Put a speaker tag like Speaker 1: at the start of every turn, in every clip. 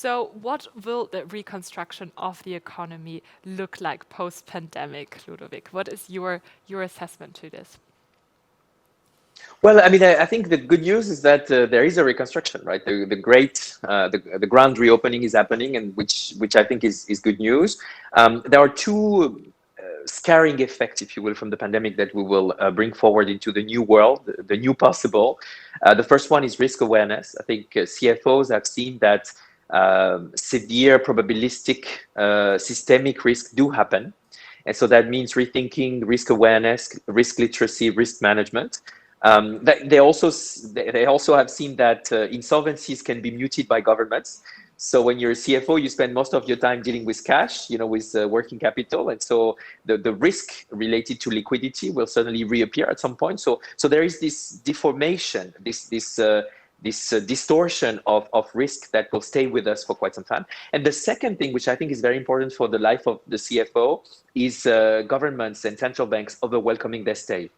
Speaker 1: So what will the reconstruction of the economy look like post-pandemic, Ludovic? What is your assessment to this?
Speaker 2: Well, I mean, I think the good news is that there is a reconstruction, right? The ground reopening is happening, and which I think is good news. There are two scaring effects, if you will, from the pandemic that we will bring forward into the new world, the new possible. The first one is risk awareness. I think CFOs have seen that severe probabilistic systemic risk do happen. And so that means rethinking risk awareness, risk literacy, risk management. They also have seen that insolvencies can be muted by governments. So when you're a CFO, you spend most of your time dealing with cash, with working capital, and so the risk related to liquidity will certainly reappear at some point. So there is this deformation, this distortion of risk that will stay with us for quite some time. And the second thing, which I think is very important for the life of the CFO, is governments and central banks over-welcoming their stay.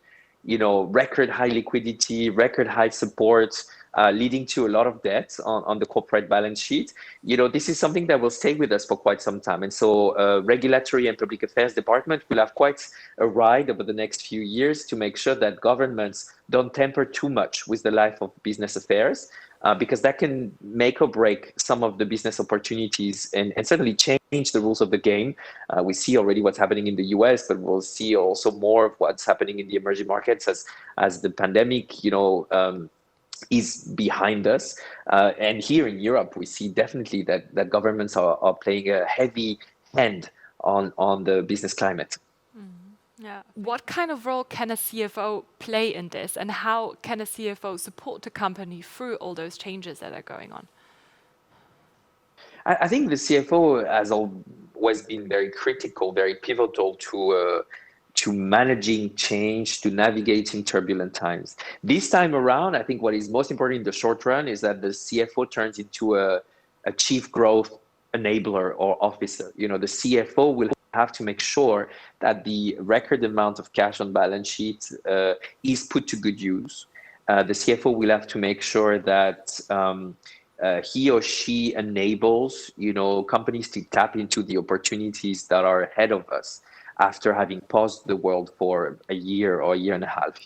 Speaker 2: Record high liquidity, record high support, leading to a lot of debt on the corporate balance sheet. This is something that will stay with us for quite some time. And so regulatory and public affairs department will have quite a ride over the next few years to make sure that governments don't tamper too much with the life of business affairs, because that can make or break some of the business opportunities and certainly change the rules of the game. We see already what's happening in the US, but we'll see also more of what's happening in the emerging markets as the pandemic, is behind us. And here in Europe, we see definitely that governments are playing a heavy hand on the business climate.
Speaker 1: Yeah. What kind of role can a CFO play in this, and how can a CFO support the company through all those changes that are going on?
Speaker 2: I think the CFO has always been very critical, very pivotal to managing change, to navigating turbulent times. This time around, I think what is most important in the short run is that the CFO turns into a chief growth enabler or officer. The CFO will have to make sure that the record amount of cash on balance sheet is put to good use. The CFO will have to make sure that he or she enables, companies to tap into the opportunities that are ahead of us after having paused the world for a year or a year and a half.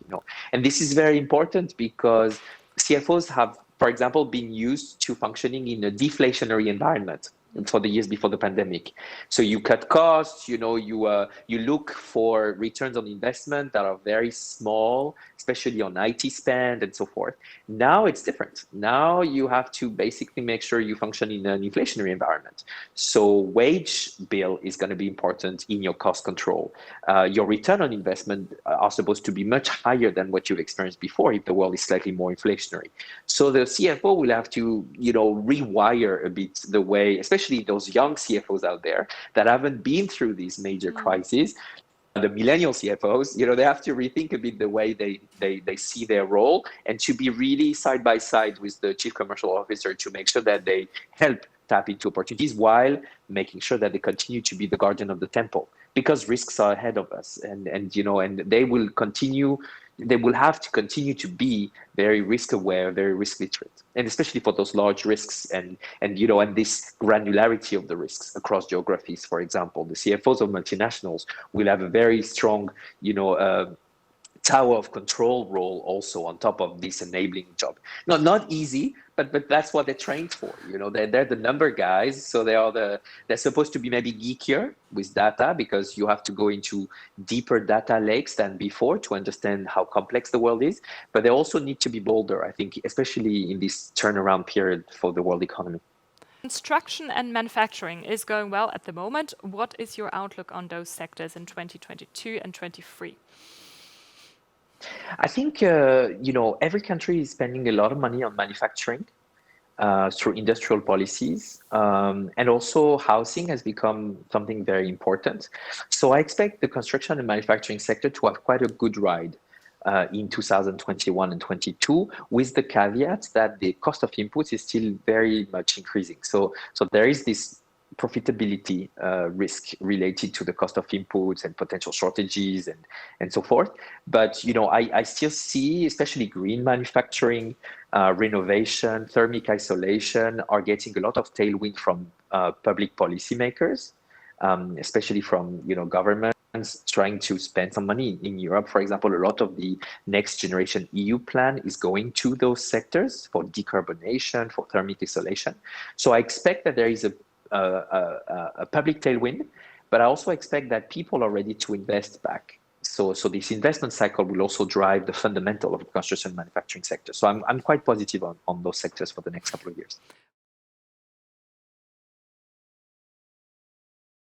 Speaker 2: And this is very important because CFOs have, for example, been used to functioning in a deflationary environment for the years before the pandemic. So you cut costs, you look for returns on investment that are very small, especially on IT spend and so forth. Now it's different. Now you have to basically make sure you function in an inflationary environment. So wage bill is going to be important in your cost control. Your return on investment are supposed to be much higher than what you've experienced before if the world is slightly more inflationary. So the CFO will have to, rewire a bit the way, especially those young CFOs out there that haven't been through these major crises. The millennial CFOs, they have to rethink a bit the way they see their role, and to be really side by side with the chief commercial officer to make sure that they help tap into opportunities while making sure that they continue to be the guardian of the temple, because risks are ahead of us, and they will have to continue to be very risk aware, very risk literate, and especially for those large risks and this granularity of the risks across geographies. For example, the CFOs of multinationals will have a very strong, tower of control role also on top of this enabling job. Not easy, but that's what they're trained for. They're the number guys, so they're supposed to be maybe geekier with data because you have to go into deeper data lakes than before to understand how complex the world is. But they also need to be bolder, I think, especially in this turnaround period for the world economy.
Speaker 1: Construction and manufacturing is going well at the moment. What is your outlook on those sectors in 2022 and 23?
Speaker 2: I think, every country is spending a lot of money on manufacturing through industrial policies. And also housing has become something very important. So I expect the construction and manufacturing sector to have quite a good ride in 2021 and 22, with the caveat that the cost of inputs is still very much increasing. So there is this profitability risk related to the cost of inputs and potential shortages and so forth. But I still see, especially green manufacturing, renovation, thermic isolation are getting a lot of tailwind from public policymakers, especially from governments trying to spend some money in Europe. For example, a lot of the next generation EU plan is going to those sectors for decarbonation, for thermic isolation. So I expect that there is a public tailwind, but I also expect that people are ready to invest back. So this investment cycle will also drive the fundamental of the construction manufacturing sector. So I'm quite positive on those sectors for the next couple of years.